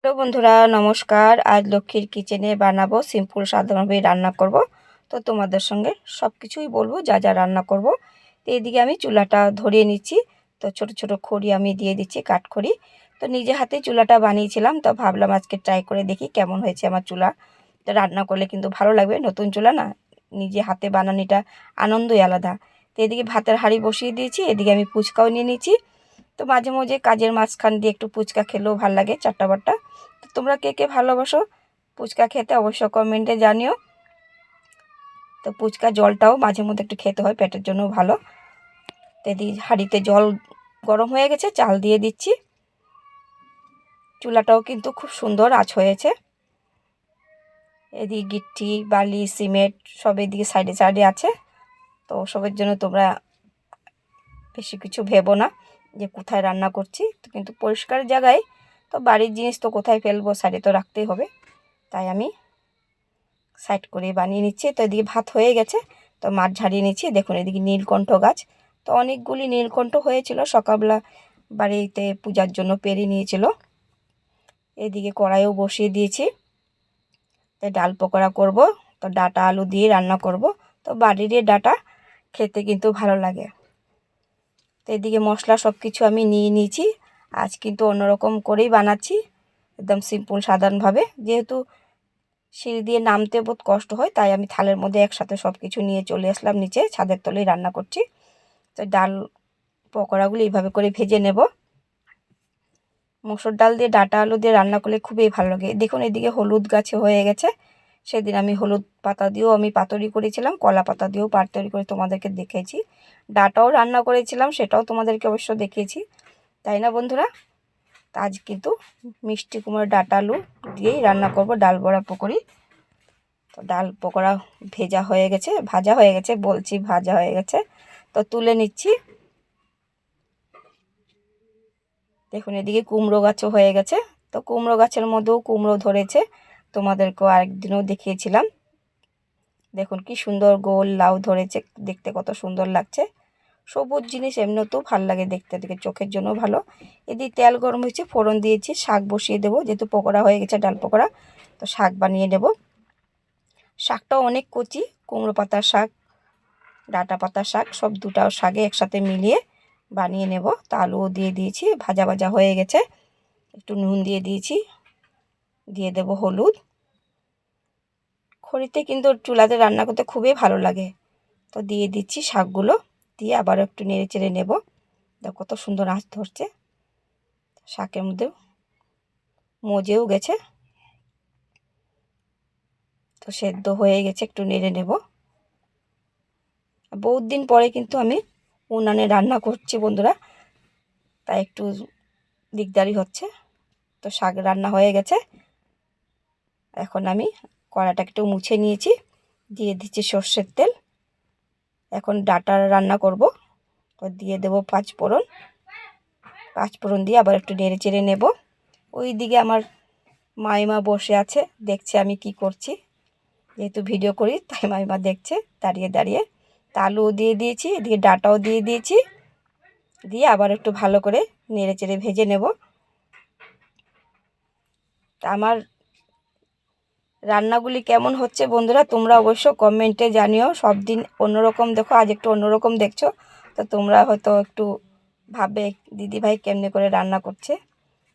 তো বন্ধুরা নমস্কার। আজ লক্ষ্মীর কিচেনে বানাবো সিম্পল সাধারণভাবে রান্না করব। তো তোমাদের সঙ্গে সব কিছুই বলবো যা যা রান্না করব। তো এদিকে আমি চুলাটা ধরিয়ে নিচ্ছি। তো ছোট ছোট খড়ি আমি দিয়ে দিচ্ছি, কাঠখড়ি। তো নিজে হাতে চুলাটা বানিয়েছিলাম, তো ভাবলাম আজকে ট্রাই করে দেখি কেমন হয়েছে আমার চুলা। তো রান্না করলে কিন্তু ভালো লাগবে, নতুন চুলা না, নিজে হাতে বানানোটা আনন্দই আলাদা। তো এদিকে ভাতের হাঁড়ি বসিয়ে দিয়েছি, এদিকে আমি ফুচকাও নিয়ে নিয়েছি। তো মাঝে মাঝে কাজের মাঝখান দিয়ে একটু ফুচকা খেলেও ভালো লাগে, চারটা বারটা। তো তোমরা কে কে ভালোবাসো ফুচকা খেতে অবশ্য কমেন্টে জানিও। তো ফুচকা জলটাও মাঝে মধ্যে একটু খেতে হয়, পেটের জন্য ভালো। তো এদিকে হাঁড়িতে জল গরম হয়ে গেছে, চাল দিয়ে দিচ্ছি। চুলাটাও কিন্তু খুব সুন্দর আঁচ হয়েছে। এদিকে গিট্টি বালি সিমেন্ট সব এদিকে সাইডে সাইডে আছে। তো সবের জন্য তোমরা বেশি কিছু ভেবো না যে কোথায় রান্না করছি। তো কিন্তু পরিষ্কার জায়গায়, তো বাড়ির জিনিস তো কোথায় ফেলবো, সাইডে তো রাখতেই হবে। তাই আমি সাইড করে বানিয়ে নিচ্ছি। তো এদিকে ভাত হয়ে গেছে, তো মাছ ঝাড়িয়ে নিচ্ছি। দেখুন এদিকে নীলকণ্ঠ গাছ, তো অনেকগুলি নীলকণ্ঠ হয়েছিল, সকালবেলা বাড়িতে পূজার জন্য পেরে নিয়েছিল। এদিকে কড়াইও বসিয়ে দিয়েছি। তো ডাল পকোড়া করব, তো ডাটা আলু দিয়ে রান্না করব। তো বাড়ির ডাটা খেতে কিন্তু ভালো লাগে। তো এদিকে মশলা সব কিছু আমি নিয়ে নিয়েছি। আজ কিন্তু অন্যরকম করেই বানাচ্ছি, একদম সিম্পল সাধারণভাবে। যেহেতু সিঁড়ি দিয়ে নামতে বহুত কষ্ট হয়, তাই আমি থালের মধ্যে একসাথে সব কিছু নিয়ে চলে আসলাম নিচে, ছাদের তলেই রান্না করছি। তো ডাল পকোড়াগুলো এইভাবে করে ভেজে নেব। মসুর ডাল দিয়ে ডাটা আলু দিয়ে রান্না করলে খুবই ভালো লাগে। দেখুন এদিকে হলুদ গাছে হয়ে গেছে। সেদিন আমি হলুদ পাতা দিয়েও আমি পাতুরি করেছিলাম, কলা পাতা দিয়েও পাতুরি করে তোমাদেরকে দেখেছি। ডাটাও রান্না করেছিলাম, সেটাও তোমাদেরকে অবশ্য দেখিয়েছি, তাই না বন্ধুরা? আজ কিন্তু মিষ্টি কুমড়ো ডাটা আলু দিয়েই রান্না করব ডাল বড়া পকোড়ি। তো ডাল পকোড়া ভাজা হয়ে গেছে বলছি, ভাজা হয়ে গেছে। তো তুলে নিচ্ছি। দেখুন এদিকে কুমড়ো গাছও হয়ে গেছে। তো কুমড়ো গাছের মধ্যেও কুমড়ো ধরেছে, তোমাদেরকেও আরেকদিনও দেখিয়েছিলাম। দেখুন কি সুন্দর গোল লাউ ধরেছে, দেখতে কত সুন্দর লাগছে। সবুজ জিনিস এমনিতেও ভালো লাগে দেখতে, দেখে চোখের জন্য ভালো। এদিকে তেল গরম হয়েছে, ফোড়ন দিয়েছি, শাক বসিয়ে দেবো। যেহেতু পকোড়া হয়ে গেছে ডাল পকোড়া, তো শাক বানিয়ে নেব। শাকটাও অনেক কচি, কুমড়ো পাতার শাক ডাঁটা পাতার শাক সব দুটাও শাকে একসাথে মিলিয়ে বানিয়ে নেব। তা আলুও দিয়ে দিয়েছি, ভাজা ভাজা হয়ে গেছে। একটু নুন দিয়ে দিয়েছি, দিয়ে দেব হলুদ। খড়িতে কিন্তু চুলাতে রান্না করতে খুবই ভালো লাগে। তো দিয়ে দিচ্ছি শাকগুলো, দিয়ে আবার একটু নেড়ে চেড়ে নেব। দেখো কত সুন্দর আঁচ ধরছে, শাকের মধ্যে মজেও গেছে। তো সেদ্ধ হয়ে গেছে, একটু নেড়ে নেব। বহুত দিন পরে কিন্তু আমি উনানে রান্না করছি বন্ধুরা, তাই একটু দিকদারি হচ্ছে। তো শাক রান্না হয়ে গেছে। এখন আমি কড়াটা একটু মুছে নিয়েছি, দিয়ে দিচ্ছি সর্ষের তেল। এখন ডাটা রান্না করব, তো দিয়ে দেবো পাঁচফোড়ন দিয়ে আবার একটু নেড়ে চেড়ে নেব। ওই দিকে আমার মাইমা বসে আছে, দেখছে আমি কি করছি। যেহেতু ভিডিও করি তাই মাইমা দেখছে দাঁড়িয়ে দাঁড়িয়ে। তা আলুও দিয়ে দিয়েছি, এদিকে ডাটাও দিয়ে দিয়েছি, দিয়ে আবার একটু ভালো করে নেড়ে চেড়ে ভেজে নেব। তা আমার রান্নাগুলি কেমন হচ্ছে বন্ধুরা তোমরা অবশ্য কমেন্টে জানিও। সব দিন অন্যরকম দেখো, আজ একটু অন্যরকম দেখছো। তো তোমরা হয়তো একটু ভাববে দিদিভাই কেমনে করে রান্না করছে।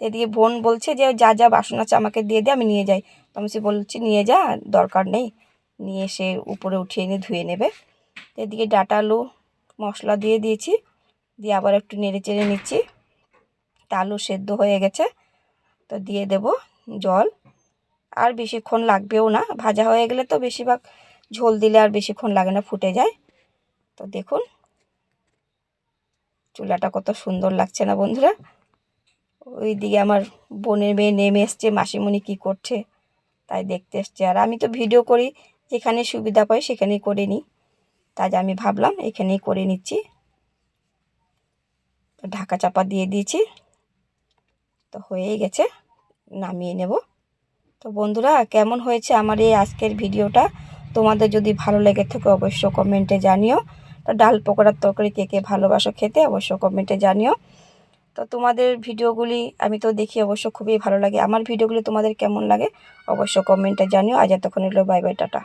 এদিকে বোন বলছে যে যা যা বাসন আছে আমাকে দিয়ে দে, আমি নিয়ে যাই। তো আমি বলছি নিয়ে যা, দরকার নেই, নিয়ে এসে উপরে উঠিয়ে এনে ধুয়ে নেবে। এদিকে ডাটা আলু মশলা দিয়ে দিয়েছি, দিয়ে আবার একটু নেড়ে চেড়ে নিচ্ছি। তা আলু সেদ্ধ হয়ে গেছে, তো দিয়ে দেব জল। আর বেশিক্ষণ লাগবেও না, ভাজা হয়ে গেলে তো বেশিরভাগ ঝোল দিলে আর বেশিক্ষণ লাগে না, ফুটে যায়। তো দেখুন চুলাটা কত সুন্দর লাগছে না বন্ধুরা? ওই দিকে আমার বোনের মেয়ে নেমে এসছে, মাসিমণি কি করছে তাই দেখতে এসছে। আর আমি তো ভিডিও করি, যেখানে সুবিধা পাই সেখানেই করে নিই, তাই আমি ভাবলাম এখানেই করে নিচ্ছি। তো ঢাকা চাপা দিয়ে দিয়েছি, তো হয়েই গেছে, নামিয়ে নেব। তো বন্ধুরা কেমন হয়েছে আমার এই আজকের ভিডিওটা? তোমাদের যদি ভালো লেগে থাকে অবশ্য কমেন্টে জানিও। তো ডাল পকোড়ার তরকারি কে কে ভালোবাসো খেতে অবশ্য কমেন্টে জানিও। তো তোমাদের ভিডিওগুলি আমি তো দেখি, অবশ্য খুবই ভালো লাগে। আমার ভিডিওগুলি তোমাদের কেমন লাগে অবশ্য কমেন্টে জানিও। আজ এতক্ষণ এলো, বাই বাই, টাটা।